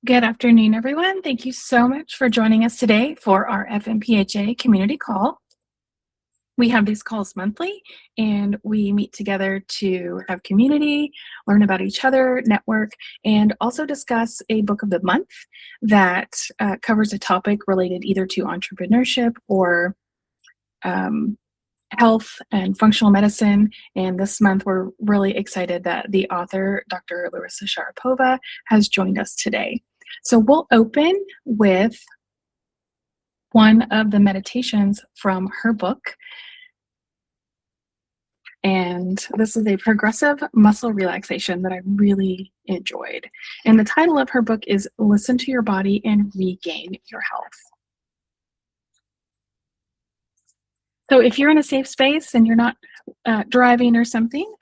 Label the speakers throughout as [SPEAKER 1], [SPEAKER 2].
[SPEAKER 1] Good afternoon, everyone. Thank you so much for joining us today for our FMPhA community call. We have these calls monthly, and we meet together to have community, learn about each other, network, and also discuss a book of the month that covers a topic related either to entrepreneurship or um, health and functional medicine. And this month, we're really excited that the author, Dr. Larissa Sharapova, has joined us today. So we'll open with one of the meditations from her book. And this is a progressive muscle relaxation that I really enjoyed. And the title of her book is Listen to Your Body and Regain Your Health. So if you're in a safe space and you're not driving or something,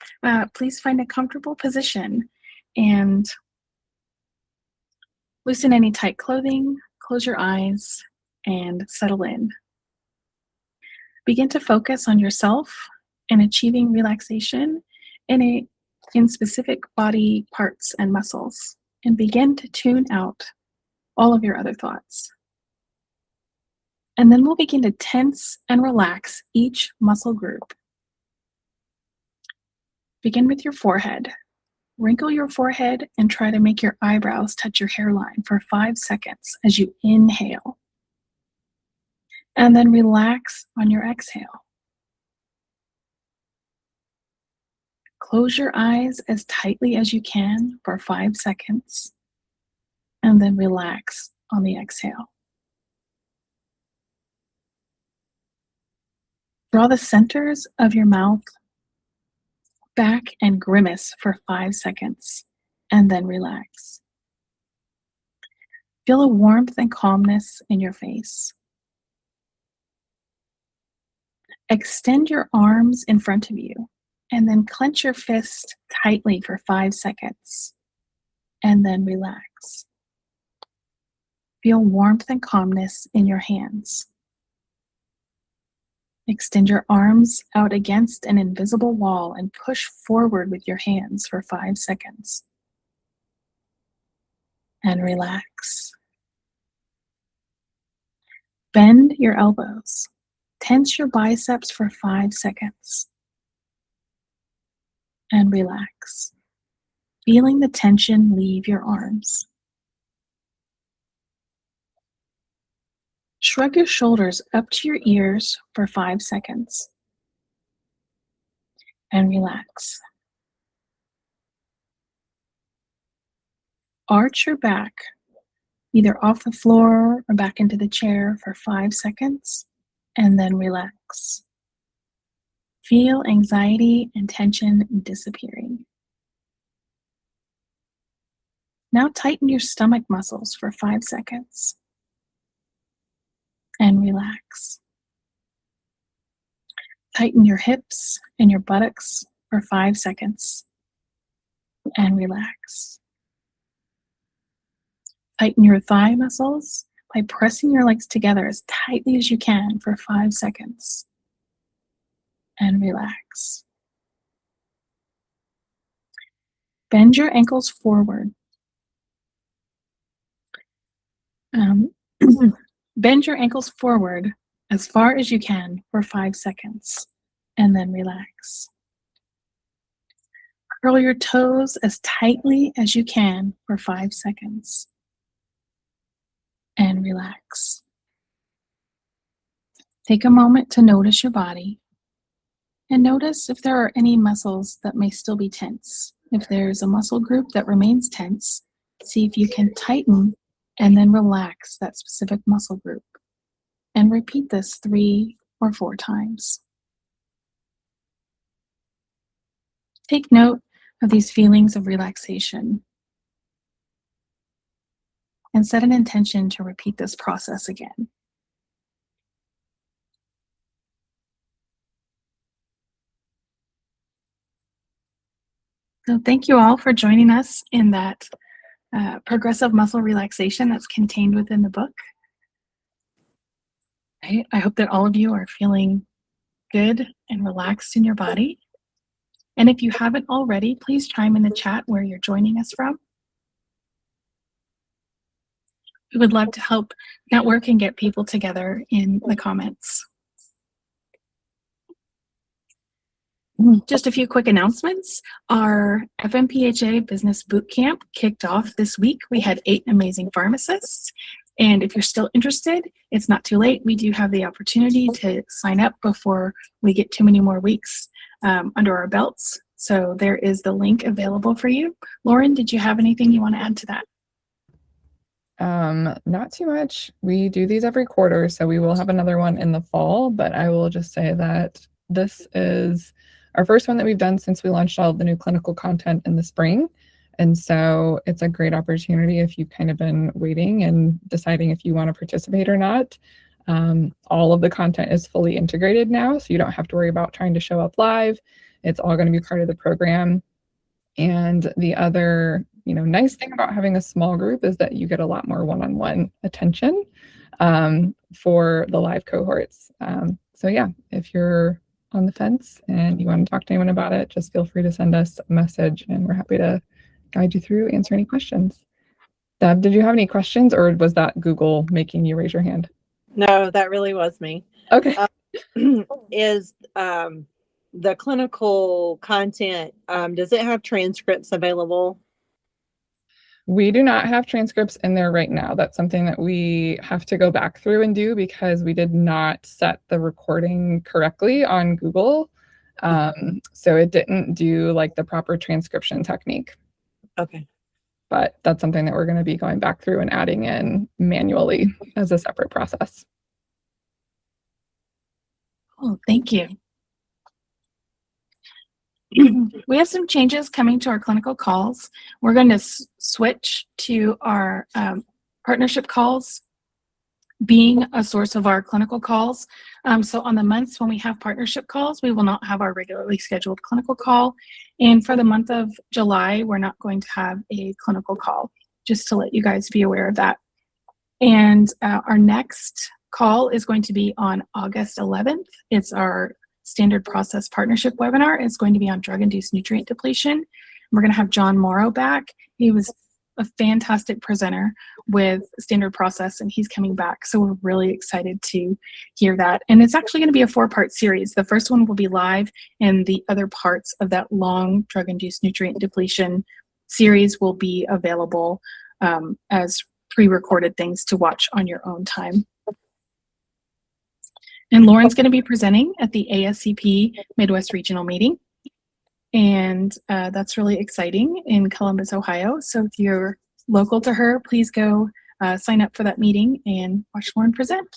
[SPEAKER 1] please find a comfortable position and loosen any tight clothing, close your eyes, and settle in. Begin to focus on yourself and achieving relaxation in specific body parts and muscles, and begin to tune out all of your other thoughts. And then we'll begin to tense and relax each muscle group. Begin with your forehead. Wrinkle your forehead and try to make your eyebrows touch your hairline for 5 seconds as you inhale. And then relax on your exhale. Close your eyes as tightly as you can for 5 seconds, and then relax on the exhale. Draw the centers of your mouth back and grimace for 5 seconds, and then relax. Feel a warmth and calmness in your face. Extend your arms in front of you, and then clench your fist tightly for 5 seconds, and then relax. Feel warmth and calmness in your hands. Extend your arms out against an invisible wall and push forward with your hands for 5 seconds. And relax. Bend your elbows. Tense your biceps for 5 seconds. And relax. Feeling the tension leave your arms. Shrug your shoulders up to your ears for 5 seconds. And relax. Arch your back, either off the floor or back into the chair for 5 seconds, and then relax. Feel anxiety and tension disappearing. Now tighten your stomach muscles for 5 seconds, and relax. Tighten your hips and your buttocks for 5 seconds, and relax. Tighten your thigh muscles by pressing your legs together as tightly as you can for 5 seconds, and relax. Bend your ankles forward. Bend your ankles forward as far as you can for 5 seconds, and then relax. Curl your toes as tightly as you can for 5 seconds, and relax. Take a moment to notice your body and notice if there are any muscles that may still be tense. If there's a muscle group that remains tense, see if you can tighten and then relax that specific muscle group. And repeat this 3 or 4 times. Take note of these feelings of relaxation and set an intention to repeat this process again. So thank you all for joining us in that progressive muscle relaxation that's contained within the book. I hope that all of you are feeling good and relaxed in your body. And if you haven't already, please chime in the chat where you're joining us from. We would love to help network and get people together in the comments. Just a few quick announcements. Our FMPhA Business Bootcamp kicked off this week. We had 8 amazing pharmacists. And if you're still interested, it's not too late. We do have the opportunity to sign up before we get too many more weeks under our belts. So there is the link available for you. Lauren, did you have anything you want to add to that?
[SPEAKER 2] Not too much. We do these every quarter, so we will have another one in the fall, but I will just say that this is our first one that we've done since we launched all of the new clinical content in the spring. And so it's a great opportunity if you've kind of been waiting and deciding if you want to participate or not. All of the content is fully integrated now, so you don't have to worry about trying to show up live. It's all going to be part of the program. And the other, nice thing about having a small group is that you get a lot more one-on-one attention for the live cohorts. So yeah, if you're on the fence and you want to talk to anyone about it, just feel free to send us a message and we're happy to guide you through, answer any questions. Deb, did you have any questions or was that Google making you raise your hand?
[SPEAKER 3] No, that really was me.
[SPEAKER 2] Okay.
[SPEAKER 3] Is the clinical content, does it have transcripts available?
[SPEAKER 2] We do not have transcripts in there right now. That's something that we have to go back through and do because we did not set the recording correctly on Google. So it didn't do like the proper transcription technique.
[SPEAKER 3] Okay.
[SPEAKER 2] But that's something that we're going to be going back through and adding in manually as a separate process.
[SPEAKER 1] Oh, thank you. We have some changes coming to our clinical calls. We're going to switch to our partnership calls being a source of our clinical calls. So on the months when we have partnership calls, we will not have our regularly scheduled clinical call. And for the month of July, we're not going to have a clinical call, just to let you guys be aware of that. And our next call is going to be on August 11th. It's our standard process partnership webinar. It's going to be on drug-induced nutrient depletion. We're going to have John Morrow back. He was a fantastic presenter with standard process and he's coming back. So we're really excited to hear that. And it's actually going to be a 4-part series. The first one will be live and the other parts of that long drug-induced nutrient depletion series will be available as pre-recorded things to watch on your own time. And Lauren's going to be presenting at the ASCP Midwest Regional Meeting. And that's really exciting in Columbus, Ohio. So if you're local to her, please go sign up for that meeting and watch Lauren present.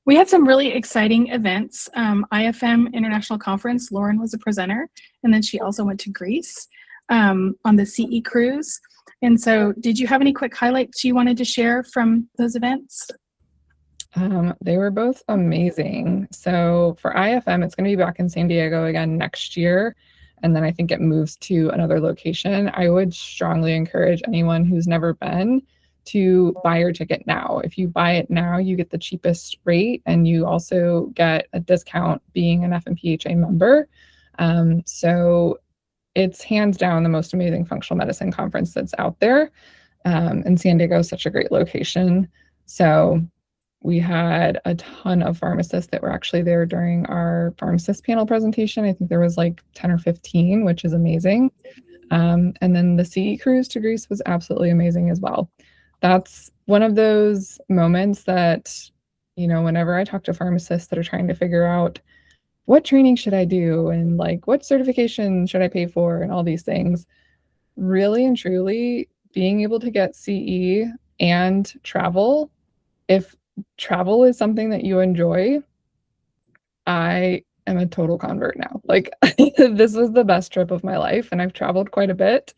[SPEAKER 1] We had some really exciting events. IFM International Conference, Lauren was a presenter, and then she also went to Greece on the CE cruise. And so did you have any quick highlights you wanted to share from those events?
[SPEAKER 2] They were both amazing. So for IFM, it's going to be back in San Diego again next year. And then I think it moves to another location. I would strongly encourage anyone who's never been to buy your ticket now. If you buy it now, you get the cheapest rate and you also get a discount being an FMPhA member. So it's hands down the most amazing functional medicine conference that's out there. And San Diego is such a great location. So we had a ton of pharmacists that were actually there during our pharmacist panel presentation. I think there was like 10 or 15, which is amazing. And then the CE cruise to Greece was absolutely amazing as well. That's one of those moments that, whenever I talk to pharmacists that are trying to figure out what training should I do and like what certification should I pay for and all these things, really and truly being able to get CE and travel, if travel is something that you enjoy, I am a total convert now. Like this was the best trip of my life and I've traveled quite a bit.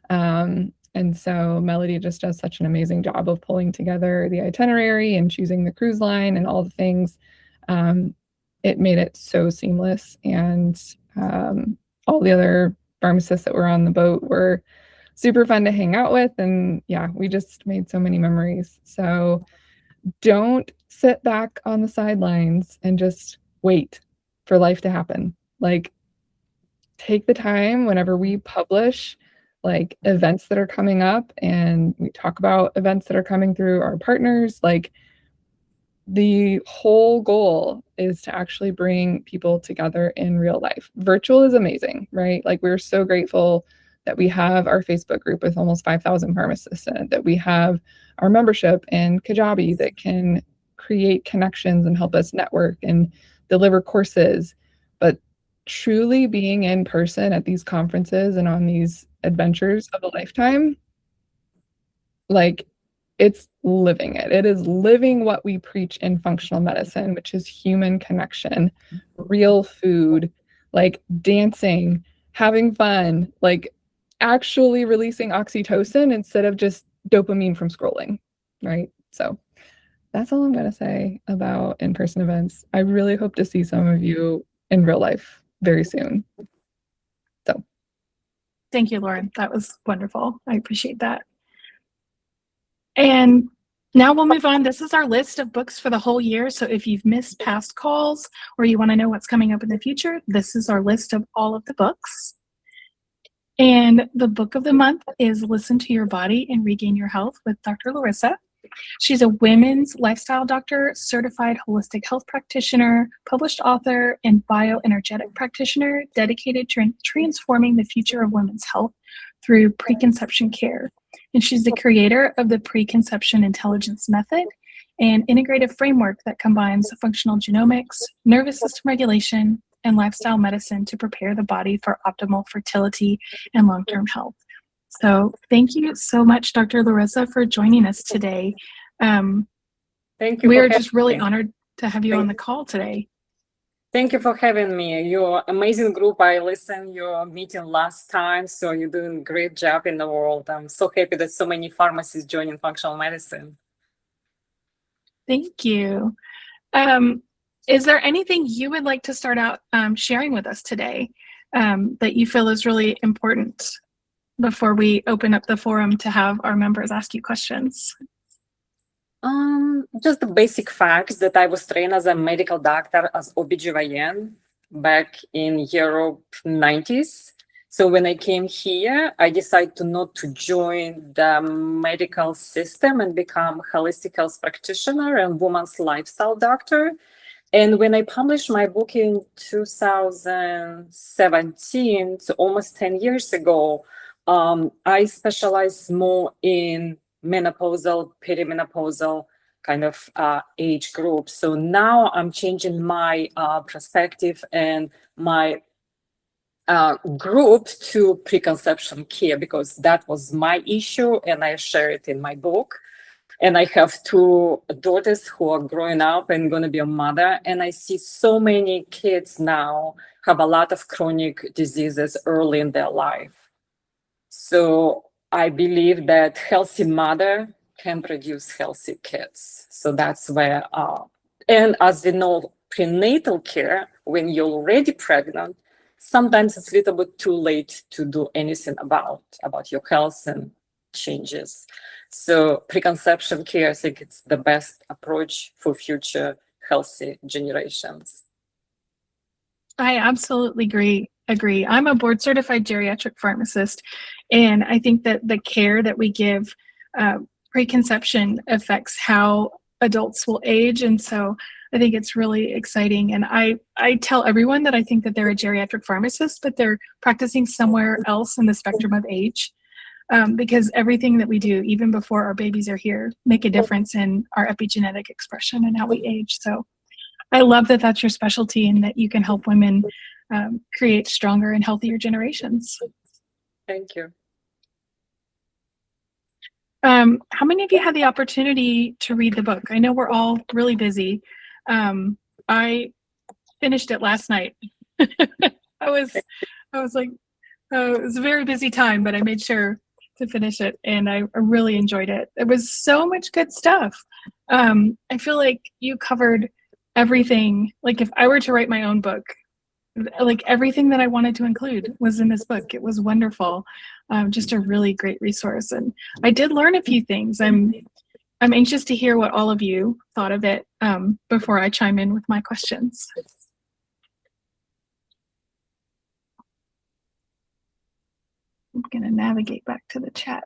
[SPEAKER 2] And so Melody just does such an amazing job of pulling together the itinerary and choosing the cruise line and all the things. It made it so seamless. And all the other pharmacists that were on the boat were super fun to hang out with. And yeah, we just made so many memories. So don't sit back on the sidelines and just wait for life to happen. Like, take the time whenever we publish like events that are coming up, and we talk about events that are coming through our partners. Like, the whole goal is to actually bring people together in real life. Virtual is amazing, right? Like, we're so grateful that we have our Facebook group with almost 5,000 pharmacists in it, that we have our membership in Kajabi that can create connections and help us network and deliver courses. But truly being in person at these conferences and on these adventures of a lifetime, like, it's living it. It is living what we preach in functional medicine, which is human connection, real food, like dancing, having fun, like actually releasing oxytocin instead of just dopamine from scrolling, right? So that's all I'm going to say about in-person events. I really hope to see some of you in real life very soon. So
[SPEAKER 1] Thank you, Lauren. That was wonderful. I appreciate that. And now we'll move on. This is our list of books for the whole year. So if you've missed past calls or you want to know what's coming up in the future, this is our list of all of the books. And the book of the month is Listen to Your Body and Regain Your Health with Dr. Larissa. She's a women's lifestyle doctor, certified holistic health practitioner, published author, and bioenergetic practitioner dedicated to transforming the future of women's health through preconception care. And she's the creator of the Preconception Intelligence Method, an integrative framework that combines functional genomics, nervous system regulation, and lifestyle medicine to prepare the body for optimal fertility and long-term health. So thank you so much, Dr. Larissa, for joining us today.
[SPEAKER 4] Thank you.
[SPEAKER 1] We are just really honored to have you on the call today.
[SPEAKER 4] Thank you for having me. You're amazing group. I listened your meeting last time, so you're doing a great job in the world. I'm so happy that so many pharmacists joining functional medicine.
[SPEAKER 1] Thank you. Is there anything you would like to start out sharing with us today that you feel is really important before we open up the forum to have our members ask you questions?
[SPEAKER 4] Just the basic facts that I was trained as a medical doctor as OBGYN back in Europe 90s. So when I came here, I decided to not to join the medical system and become holistic health practitioner and woman's lifestyle doctor. And when I published my book in 2017, so almost 10 years ago, I specialized more in menopausal, perimenopausal kind of age group. So now I'm changing my perspective and my group to preconception care, because that was my issue and I share it in my book. And I have two daughters who are growing up and going to be a mother. And I see so many kids now have a lot of chronic diseases early in their life. So I believe that healthy mother can produce healthy kids. So that's where, and as we know, prenatal care, when you're already pregnant, sometimes it's a little bit too late to do anything about your health and changes. So preconception care, I think it's the best approach for future healthy generations.
[SPEAKER 1] I absolutely agree. I'm a board certified geriatric pharmacist, and I think that the care that we give preconception affects how adults will age. And so I think it's really exciting. And I tell everyone that I think that they're a geriatric pharmacist, but they're practicing somewhere else in the spectrum of age. Because everything that we do, even before our babies are here, make a difference in our epigenetic expression and how we age. So I love that that's your specialty and that you can help women create stronger and healthier generations.
[SPEAKER 4] Thank you.
[SPEAKER 1] How many of you had the opportunity to read the book? I know we're all really busy. I finished it last night. I was like, it was a very busy time, but I made sure to finish it, and I really enjoyed it. There was so much good stuff. I feel like you covered everything. Like, if I were to write my own book, like everything that I wanted to include was in this book. It was wonderful. Just a really great resource. And I did learn a few things. I'm anxious to hear what all of you thought of it before I chime in with my questions. I'm going to navigate back to the chat.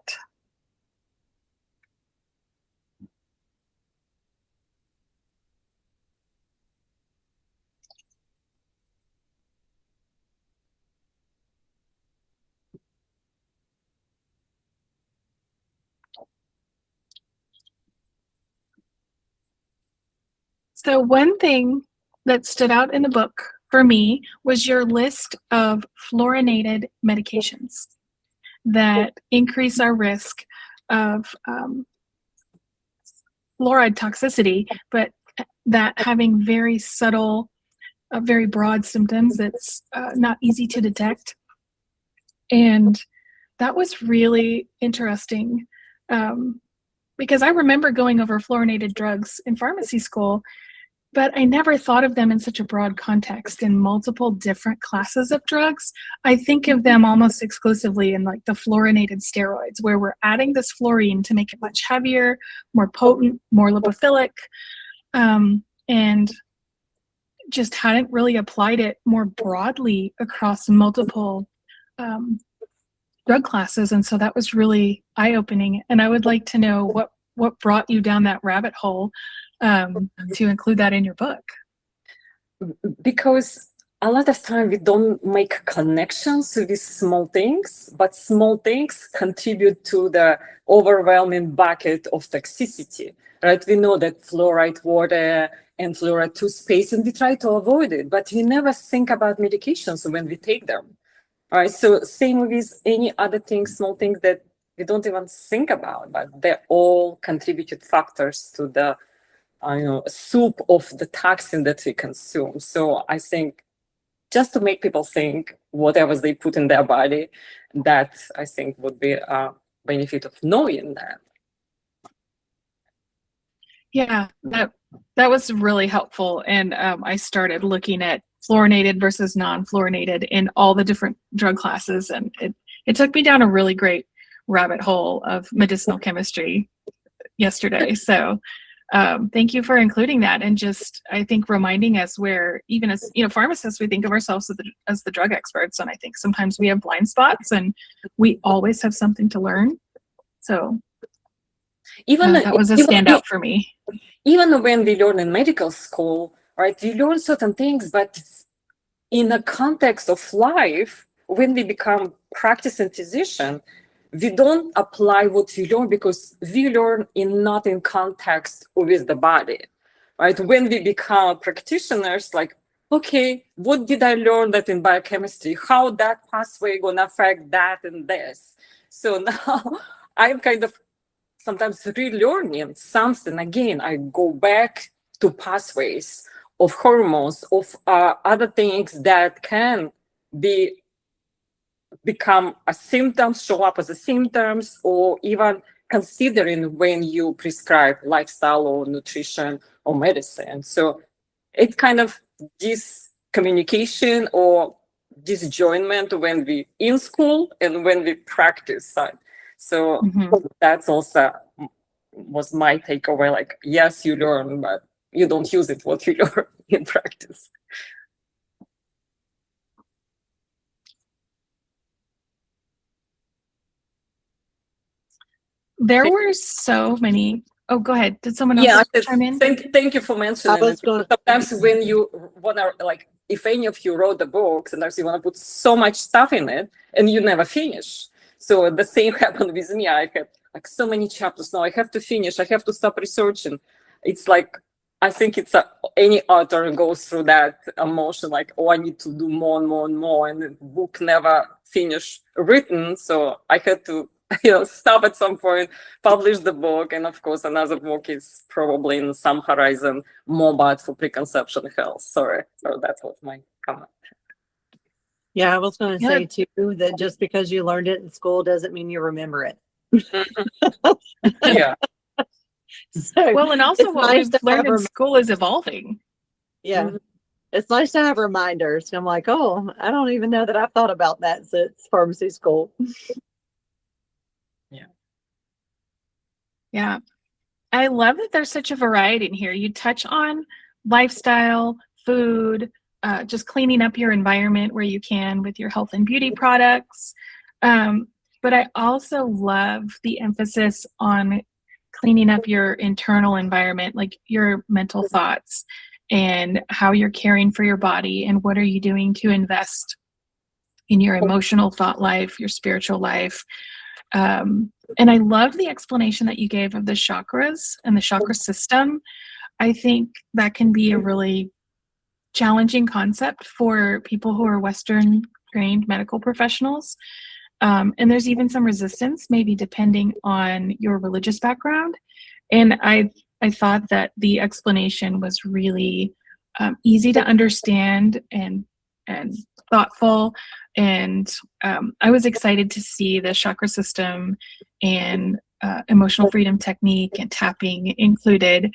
[SPEAKER 1] So one thing that stood out in the book for me was your list of fluorinated medications that increase our risk of fluoride toxicity, but that having very subtle, very broad symptoms that's not easy to detect. And that was really interesting because I remember going over fluorinated drugs in pharmacy school, but I never thought of them in such a broad context in multiple different classes of drugs. I think of them almost exclusively in like the fluorinated steroids, where we're adding this fluorine to make it much heavier, more potent, more lipophilic, and just hadn't really applied it more broadly across multiple drug classes. And so that was really eye-opening. And I would like to know what brought you down that rabbit hole to include that in your book.
[SPEAKER 4] Because a lot of time we don't make connections with small things, but small things contribute to the overwhelming bucket of toxicity, right? We know that fluoride water and fluoride toothpaste, and we try to avoid it, but we never think about medications when we take them. All right, so same with any other things, small things that we don't even think about, but they're all contributed factors to the soup of the toxin that we consume. So I think just to make people think whatever they put in their body, that I think would be a benefit of knowing that.
[SPEAKER 1] Yeah, that was really helpful. And I started looking at fluorinated versus non-fluorinated in all the different drug classes. And it took me down a really great rabbit hole of medicinal chemistry yesterday. So thank you for including that. And just, I think, reminding us where even as, pharmacists, we think of ourselves as the drug experts. And I think sometimes we have blind spots and we always have something to learn. So that was a standout for me.
[SPEAKER 4] Even when we learn in medical school, right, we learn certain things, but in the context of life, when we become practicing physician, we don't apply what we learn because we learn not in context with the body, right? When we become practitioners, like, okay, what did I learn that in biochemistry? How that pathway gonna affect that and this? So now I'm kind of sometimes relearning something again. I go back to pathways of hormones, of other things that can become a symptom, show up as a symptoms, or even considering when you prescribe lifestyle or nutrition or medicine. So it's kind of this communication or disjointment when we in school and when we practice. So that's also was my takeaway. Like, yes, you learn, but you don't use it what you learn in practice.
[SPEAKER 1] There were so many. Oh, go ahead. Did someone else chime in?
[SPEAKER 4] Thank you for mentioning it. Sometimes when you want to, like, if any of you wrote the book, sometimes you want to put so much stuff in it and you never finish. So the same happened with me. I had like so many chapters. Now I have to finish. I have to stop researching. It's like, I think it's any author goes through that emotion, like, oh, I need to do more and more and more. And the book never finished written. So I had to stop at some point, publish the book, and of course another book is probably in some horizon, more bad for preconception health. Sorry, so that was my comment.
[SPEAKER 3] Yeah, I was going to say too that just because you learned it in school doesn't mean you remember it.
[SPEAKER 4] Yeah.
[SPEAKER 1] So well, and also what we've learned in school is evolving.
[SPEAKER 3] Yeah. It's nice to have reminders. I'm like, oh, I don't even know that I've thought about that since pharmacy school.
[SPEAKER 1] Yeah. I love that there's such a variety in here. You touch on lifestyle, food, just cleaning up your environment where you can with your health and beauty products. but I also love the emphasis on cleaning up your internal environment, like your mental thoughts and how you're caring for your body and what are you doing to invest in your emotional thought life, your spiritual life. And I love the explanation that you gave of the chakras and the chakra system. I think that can be a really challenging concept for people who are Western trained medical professionals. And there's even some resistance, maybe depending on your religious background. And I thought that the explanation was really easy to understand and thoughtful. And I was excited to see the chakra system and emotional freedom technique and tapping included,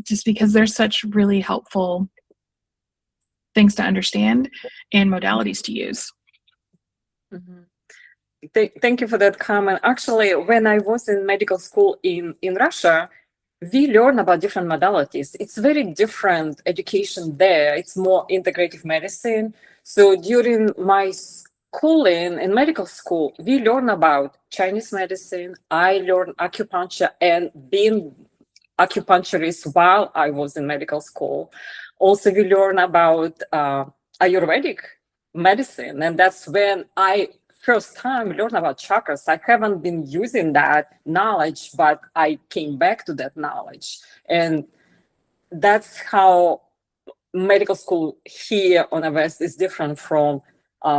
[SPEAKER 1] just because they're such really helpful things to understand and modalities to use.
[SPEAKER 4] Mhm. Thank you for that comment. Actually, when I was in medical school in Russia, we learn about different modalities. It's very different education there. It's more integrative medicine. So during my schooling in medical school, we learn about Chinese medicine. I learned acupuncture and being acupuncturist while I was in medical school. Also, we learn about Ayurvedic medicine, and that's when I first time learned about chakras. I haven't been using that knowledge, but I came back to that knowledge, and that's how medical school here on the West is different from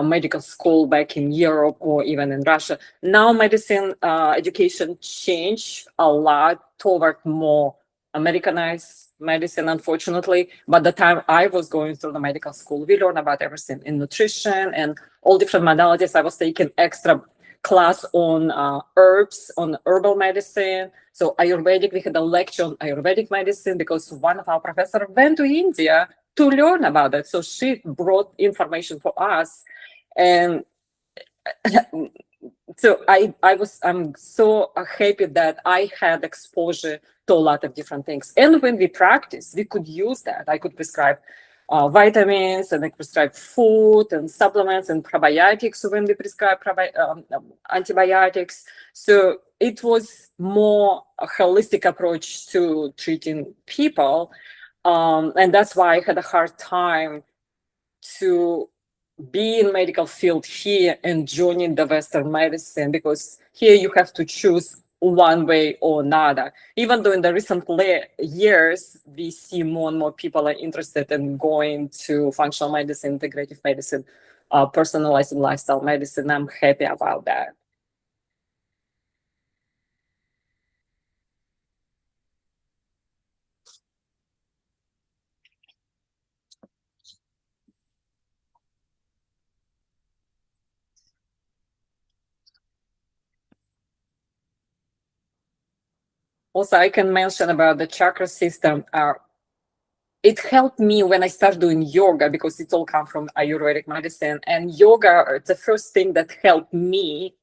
[SPEAKER 4] medical school back in Europe or even in Russia. Now medicine education changed a lot toward more Americanized medicine, unfortunately. But the time I was going through the medical school, we learned about everything in nutrition and all different modalities. I was taking extra class on herbs, on herbal medicine. So Ayurvedic, we had a lecture on Ayurvedic medicine because one of our professors went to India to learn about it. So she brought information for us. And so I'm so happy that I had exposure to a lot of different things. And when we practice, we could use that. I could prescribe vitamins, and I prescribe food and supplements and probiotics when we prescribe antibiotics. So it was more a holistic approach to treating people. And that's why I had a hard time to be in medical field here and joining the Western medicine, because here you have to choose one way or another. Even though in the recent years, we see more and more people are interested in going to functional medicine, integrative medicine, personalized lifestyle medicine. I'm happy about that. Also, I can mention about the chakra system. It helped me when I started doing yoga, because it's all come from Ayurvedic medicine. And yoga, it's the first thing that helped me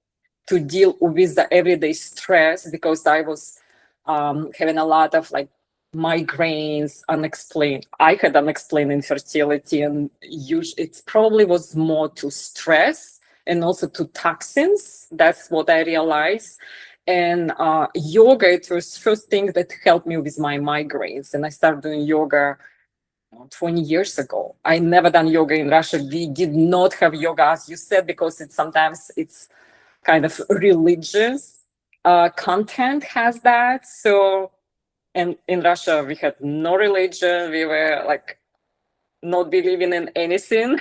[SPEAKER 4] to deal with the everyday stress, because I was having a lot of like migraines, unexplained. I had unexplained infertility, and it probably was more to stress and also to toxins. That's what I realized. And yoga, it was first thing that helped me with my migraines. And I started doing yoga 20 years ago. I never done yoga in Russia. We did not have yoga, as you said, because sometimes it's kind of religious content has that. So, and in Russia, we had no religion. We were like not believing in anything.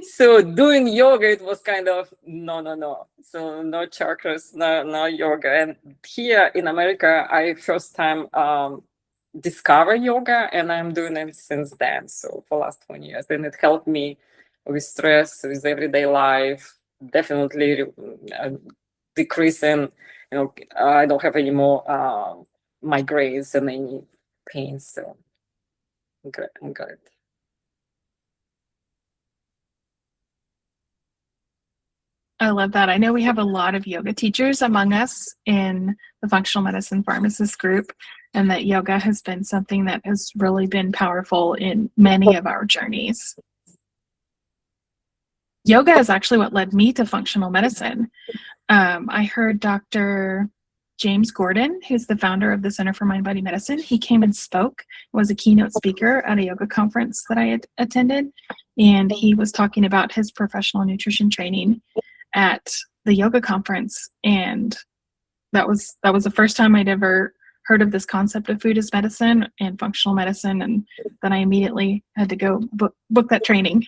[SPEAKER 4] So doing yoga, it was kind of no. So no chakras, no yoga. And here in America, I first time discover yoga, and I'm doing it since then. So for last 20 years, and it helped me with stress, with everyday life. Definitely decreasing. I don't have any more migraines and any pain. So I'm good.
[SPEAKER 1] I love that. I know we have a lot of yoga teachers among us in the functional medicine pharmacist group, and that yoga has been something that has really been powerful in many of our journeys. yoga is actually what led me to functional medicine. I heard Dr. James Gordon, who's the founder of the Center for Mind Body Medicine. He came and spoke, was a keynote speaker at a yoga conference that I had attended, and he was talking about his professional nutrition training at the yoga conference. And that was the first time I'd ever heard of this concept of food as medicine and functional medicine, and then I immediately had to go book that training.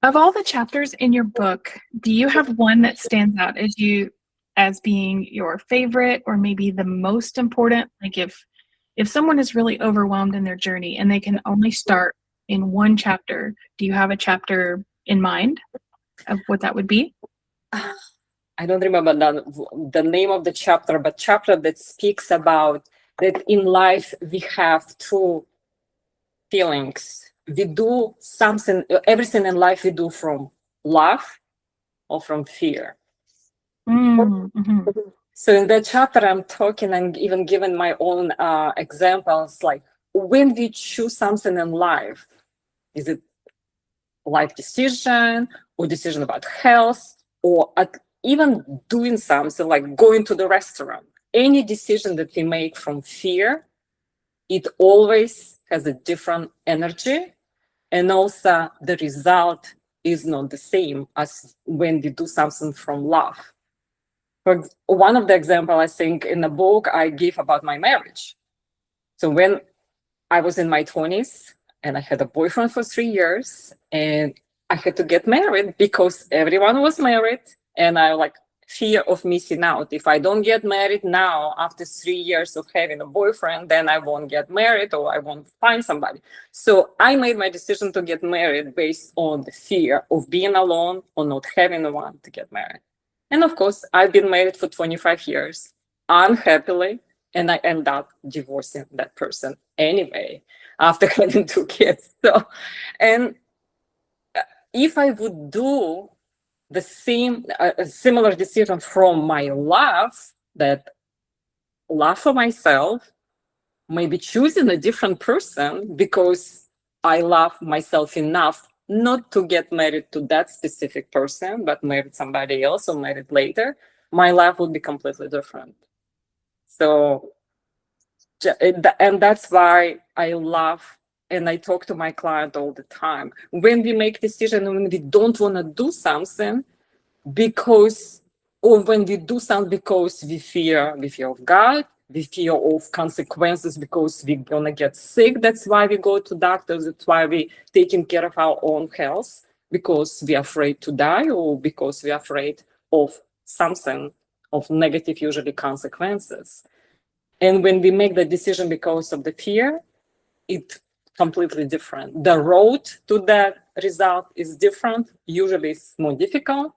[SPEAKER 1] Of all the chapters in your book, do you have one that stands out as being your favorite, or maybe the most important? Like if someone is really overwhelmed in their journey and they can only start in one chapter, do you have a chapter in mind of what that would be?
[SPEAKER 4] I don't remember the name of the chapter, but chapter that speaks about that in life we have two feelings. We do something, everything in life we do from love or from fear.
[SPEAKER 1] Mm-hmm.
[SPEAKER 4] So in that chapter, I'm talking and even giving my own examples, like when we choose something in life, is it life decision or decision about health, or even doing something like going to the restaurant? Any decision that we make from fear, it always has a different energy. And also the result is not the same as when we do something from love. For one of the examples, I think in the book I give about my marriage. So when I was in my 20s and I had a boyfriend for 3 years, and I had to get married because everyone was married, and I like fear of missing out. If I don't get married now, after 3 years of having a boyfriend, then I won't get married or I won't find somebody. So I made my decision to get married based on the fear of being alone or not having one to get married. And of course, I've been married for 25 years, unhappily, and I end up divorcing that person anyway after having 2 kids. So, and if I would do the same, similar decision from my love, that love for myself, maybe choosing a different person because I love myself enough not to get married to that specific person, but married somebody else or married later, my life would be completely different. So, and that's why I love, and I talk to my client all the time, when we make decision, when we don't want to do something because, or when we do something because we fear of God, we fear of consequences because we're gonna get sick. That's why we go to doctors. That's why we taking care of our own health, because we're afraid to die, or because we're afraid of something, of negative, usually consequences. And when we make the decision because of the fear, it's completely different. The road to that result is different. Usually it's more difficult.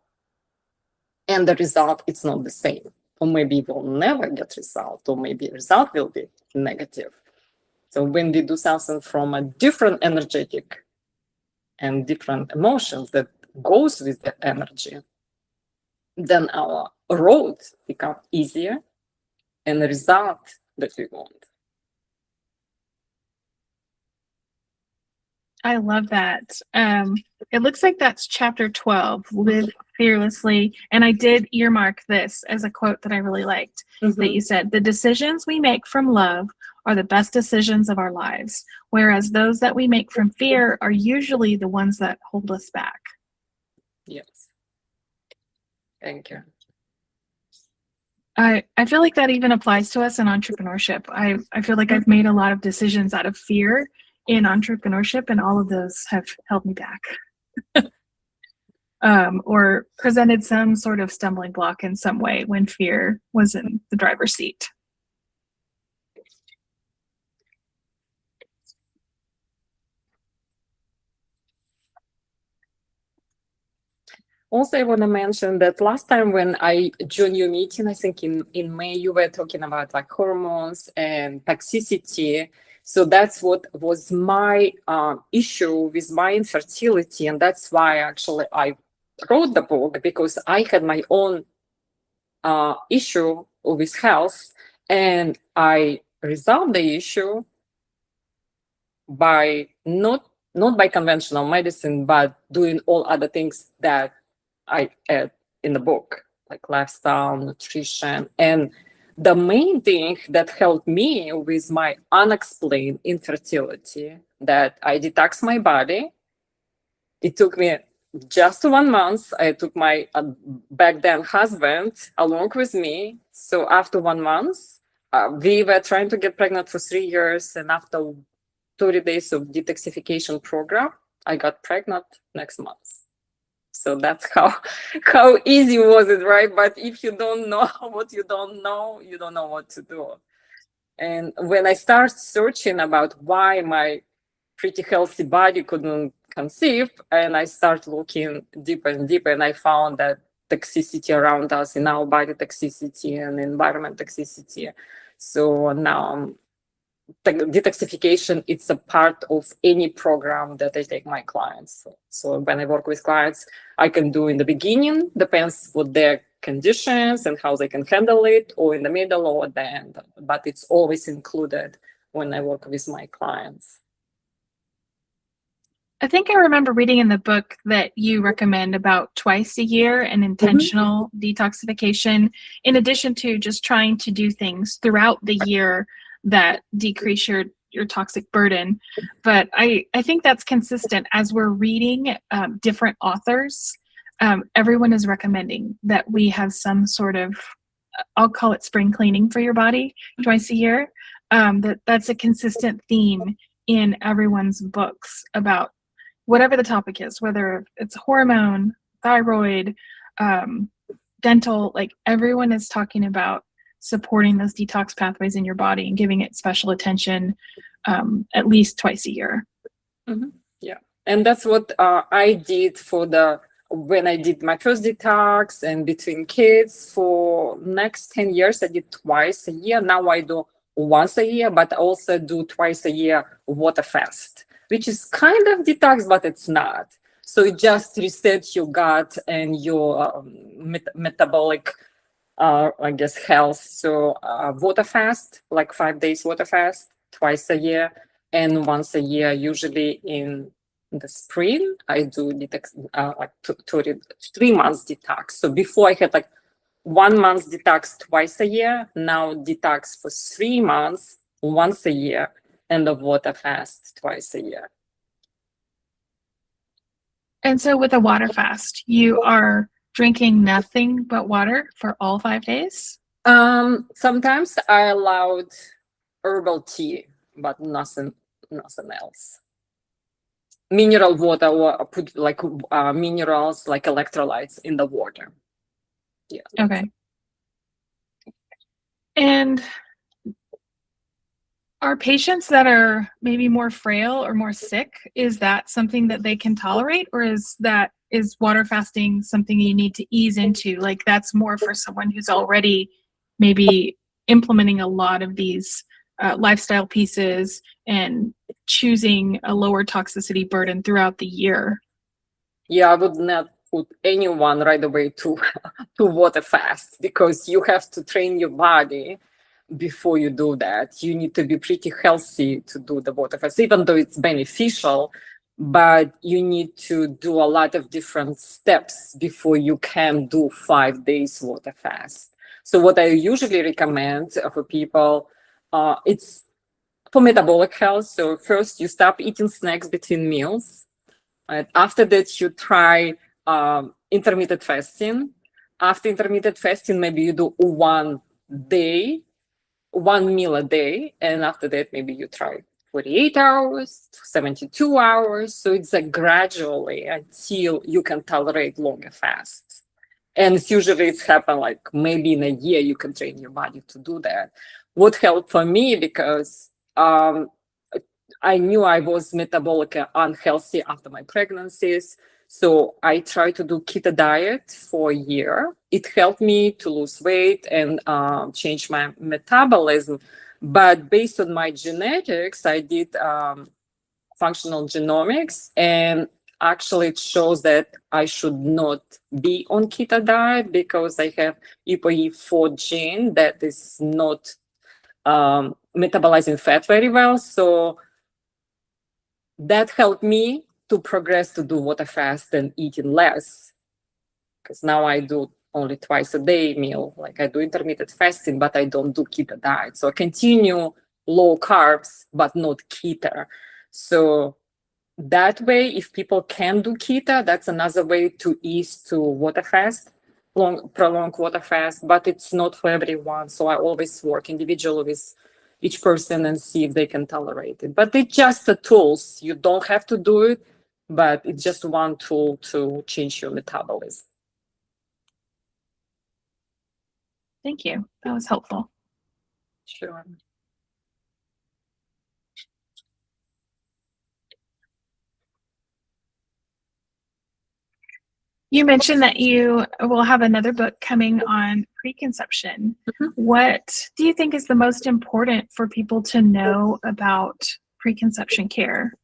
[SPEAKER 4] And the result is not the same. Or maybe we'll never get result, or maybe result will be negative. So when we do something from a different energetic and different emotions that goes with the energy, then our road become easier and the result that we want.
[SPEAKER 1] I love that. It looks like that's chapter 12, Live Fearlessly. And I did earmark this as a quote that I really liked, that you said, the decisions we make from love are the best decisions of our lives, whereas those that we make from fear are usually the ones that hold us back.
[SPEAKER 4] Yes. Thank you.
[SPEAKER 1] I feel like that even applies to us in entrepreneurship. I feel like I've made a lot of decisions out of fear in entrepreneurship, and all of those have held me back. Or presented some sort of stumbling block in some way when fear was in the driver's seat.
[SPEAKER 4] Also, I want to mention that last time when I joined your meeting, I think in May, you were talking about like hormones and toxicity. So that's what was my issue with my infertility. And that's why actually I wrote the book, because I had my own issue with health. And I resolved the issue by not by conventional medicine, but doing all other things that I add in the book, like lifestyle, nutrition. And the main thing that helped me with my unexplained infertility, that I detox my body. It took me just 1 month. I took my back then husband along with me. So after 1 month, we were trying to get pregnant for 3 years. And after 30 days of detoxification program, I got pregnant next month. So that's how easy was it, right? But if you don't know what you don't know what to do. And when I started searching about why my pretty healthy body couldn't conceive, and I started looking deeper and deeper, and I found that toxicity around us, in our body toxicity and environment toxicity. So now detoxification, it's a part of any program that I take my clients. So when I work with clients, I can do in the beginning, depends what their conditions and how they can handle it, or in the middle or at the end. But it's always included when I work with my clients.
[SPEAKER 1] I think I remember reading in the book that you recommend about twice a year an intentional detoxification, in addition to just trying to do things throughout the year that decrease your toxic burden. But I think that's consistent as we're reading different authors. Everyone is recommending that we have some sort of, I'll call it spring cleaning for your body twice a year. That's a consistent theme in everyone's books about whatever the topic is, whether it's hormone, thyroid, dental, like everyone is talking about supporting those detox pathways in your body and giving it special attention at least twice a year.
[SPEAKER 4] Yeah, and that's what I did when I did my first detox, and between kids for next 10 years, I did twice a year. Now I do once a year, but I also do twice a year water fast, which is kind of detox, but it's not. So it just resets your gut and your metabolic, I guess, health. So water fast, like 5 days water fast, twice a year, and once a year, usually in the spring, I do detox, like 3 months detox. So before I had like 1 month detox twice a year, now detox for 3 months, once a year, and the water fast twice a year.
[SPEAKER 1] And so with a water fast, you are drinking nothing but water for all 5 days?
[SPEAKER 4] Sometimes I allowed herbal tea, but nothing else. Mineral water, or put like minerals, like electrolytes in the water. Yeah.
[SPEAKER 1] Okay. And are patients that are maybe more frail or more sick, is that something that they can tolerate, or is water fasting something you need to ease into? Like that's more for someone who's already maybe implementing a lot of these lifestyle pieces and choosing a lower toxicity burden throughout the year.
[SPEAKER 4] Yeah, I would not put anyone right away to water fast, because you have to train your body before you do that. You need to be pretty healthy to do the water fast, even though it's beneficial, but you need to do a lot of different steps before you can do 5 days water fast. So what I usually recommend for people, it's for metabolic health. So first you stop eating snacks between meals. Right? After that, you try intermittent fasting. After intermittent fasting, maybe you do 1 meal a day. And after that, maybe you try 48 hours, 72 hours. So it's gradually until you can tolerate longer fasts. And it's happen like maybe in a year, you can train your body to do that. What helped for me, because I knew I was metabolically unhealthy after my pregnancies. So I tried to do keto diet for a year. It helped me to lose weight and change my metabolism. But based on my genetics, I did functional genomics, and actually it shows that I should not be on keto diet because I have EPOE4 gene that is not metabolizing fat very well. So that helped me to progress to do water fast and eating less. Because now I do only twice a day meal. Like I do intermittent fasting, but I don't do keto diet. So I continue low carbs, but not keto. So that way, if people can do keto, that's another way to ease to water fast, prolonged water fast, but it's not for everyone. So I always work individually with each person and see if they can tolerate it. But it's just the tools. You don't have to do it, but it's just one tool to change your metabolism.
[SPEAKER 1] Thank you. That was helpful.
[SPEAKER 4] Sure.
[SPEAKER 1] You mentioned that you will have another book coming on preconception. What do you think is the most important for people to know about preconception care?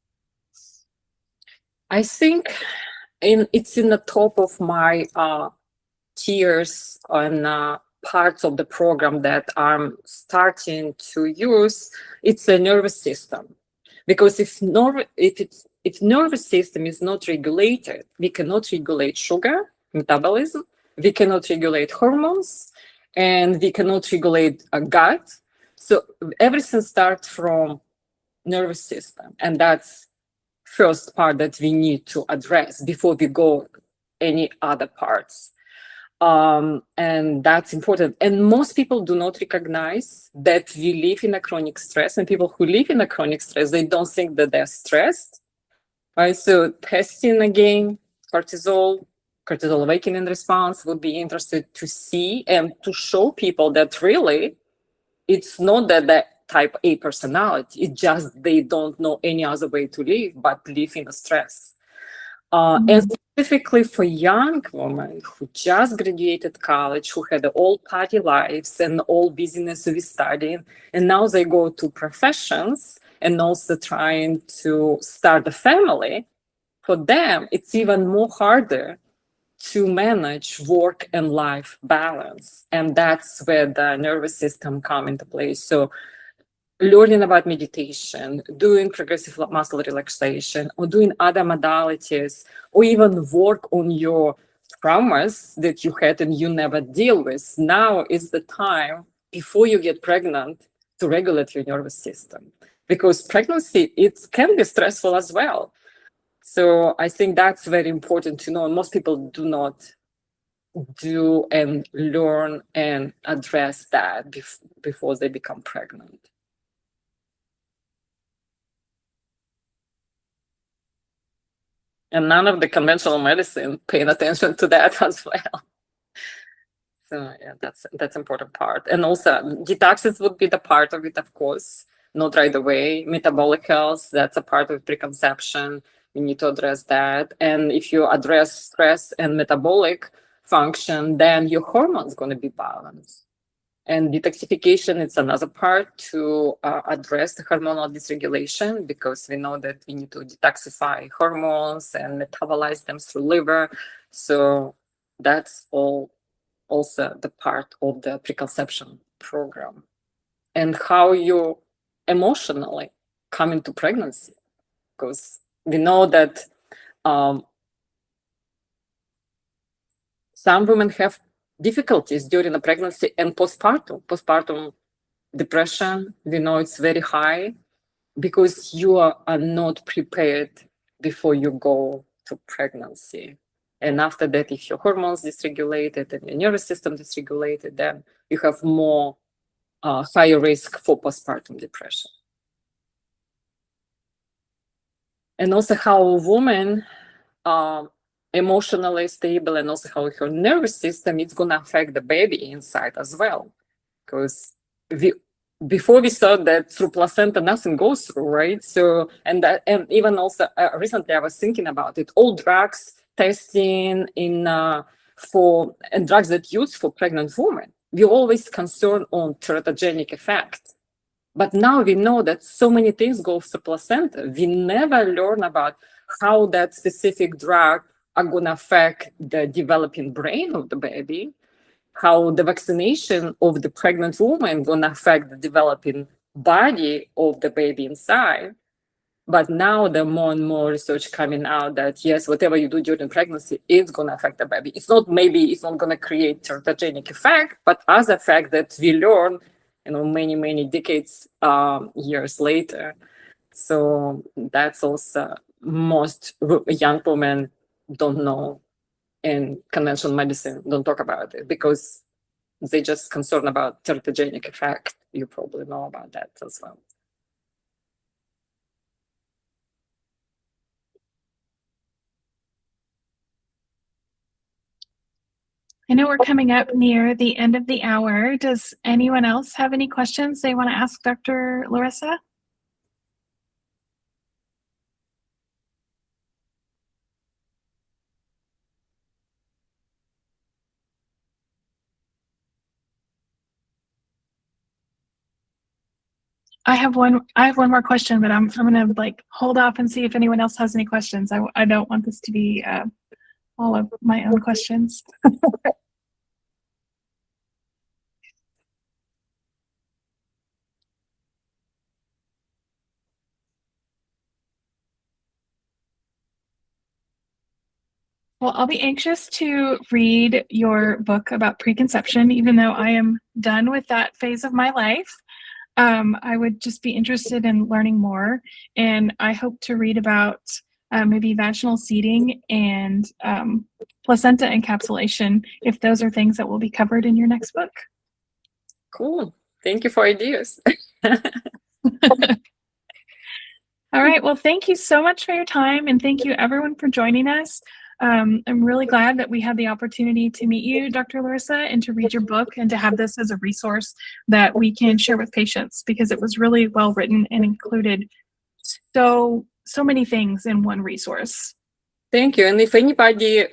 [SPEAKER 4] I think it's in the top of my tiers on parts of the program that I'm starting to use. It's a nervous system, because if nervous system is not regulated, we cannot regulate sugar metabolism, we cannot regulate hormones, and we cannot regulate a gut. So everything starts from nervous system, and that's first part that we need to address before we go any other parts. And that's important. And most people do not recognize that we live in a chronic stress, and people who live in a chronic stress, they don't think that they're stressed. Right? So testing again, cortisol awakening response would be interested to see and to show people that really it's not that type A personality. It's just they don't know any other way to live but live in a stress. And specifically for young women who just graduated college, who had all party lives and all busyness with studying, and now they go to professions and also trying to start a family, for them, it's even more harder to manage work and life balance. And that's where the nervous system come into play. So learning about meditation, doing progressive muscle relaxation, or doing other modalities, or even work on your traumas that you had and you never deal with. Now is the time before you get pregnant to regulate your nervous system, because pregnancy, it can be stressful as well. So I think that's very important to know. Most people do not do and learn and address that before they become pregnant. And none of the conventional medicine paying attention to that as well. So yeah, that's important part. And also detoxes would be the part of it, of course, not right away. Metabolic health, that's a part of preconception. We need to address that. And if you address stress and metabolic function, then your hormones going to be balanced. And detoxification, it's another part to address the hormonal dysregulation, because we know that we need to detoxify hormones and metabolize them through liver. So that's all also the part of the preconception program. And how you emotionally come into pregnancy, because we know that some women have difficulties during the pregnancy and postpartum depression. We know it's very high because you are not prepared before you go to pregnancy. And after that, if your hormones dysregulated and your nervous system dysregulated, then you have more higher risk for postpartum depression. And also how a woman emotionally stable, and also how her nervous system is going to affect the baby inside as well. Because before we thought that through placenta nothing goes through, right? So and even also recently I was thinking about it. All drugs testing for drugs that used for pregnant women, we always concerned on teratogenic effect. But now we know that so many things go through placenta. We never learn about how that specific drug are going to affect the developing brain of the baby. how the vaccination of the pregnant woman gonna affect the developing body of the baby inside. But now there are more and more research coming out that yes, whatever you do during pregnancy is going to affect the baby. It's not going to create teratogenic effect, but as a fact that we learn, many decades, years later. So that's also most young women don't know, and conventional medicine don't talk about it because they just concerned about teratogenic effect. You probably know about that as well.
[SPEAKER 1] I know we're coming up near the end of the hour. Does anyone else have any questions they want to ask Dr. Larissa? I have one more question, but I'm gonna like hold off and see if anyone else has any questions. I don't want this to be all of my own questions. Well, I'll be anxious to read your book about preconception, even though I am done with that phase of my life. I would just be interested in learning more, and I hope to read about maybe vaginal seeding and placenta encapsulation, if those are things that will be covered in your next book.
[SPEAKER 4] Cool. Thank you for ideas.
[SPEAKER 1] All right. Well, thank you so much for your time, and thank you everyone for joining us. I'm really glad that we had the opportunity to meet you, Dr. Larissa, and to read your book and to have this as a resource that we can share with patients, because it was really well written and included so many things in one resource.
[SPEAKER 4] Thank you. And if anybody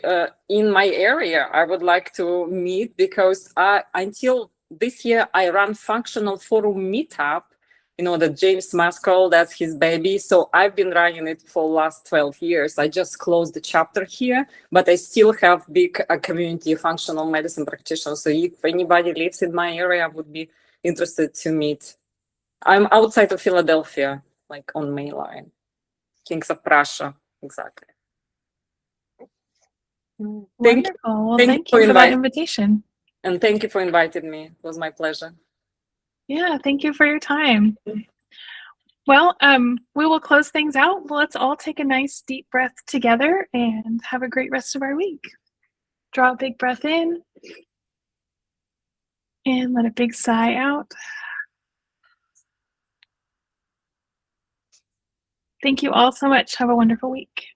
[SPEAKER 4] in my area, I would like to meet, because until this year, I ran Functional Forum Meetup, that James Maskell, that's his baby. So I've been running it for the last 12 years. I just closed the chapter here, but I still have big community of functional medicine practitioners. So if anybody lives in my area, I would be interested to meet. I'm outside of Philadelphia, like on Main Line, Kings of Prussia, exactly.
[SPEAKER 1] Wonderful. Well, thank you for that invitation.
[SPEAKER 4] And thank you for inviting me. It was my pleasure.
[SPEAKER 1] Yeah, thank you for your time. Well, we will close things out. Let's all take a nice deep breath together and have a great rest of our week. Draw a big breath in and let a big sigh out. Thank you all so much. Have a wonderful week.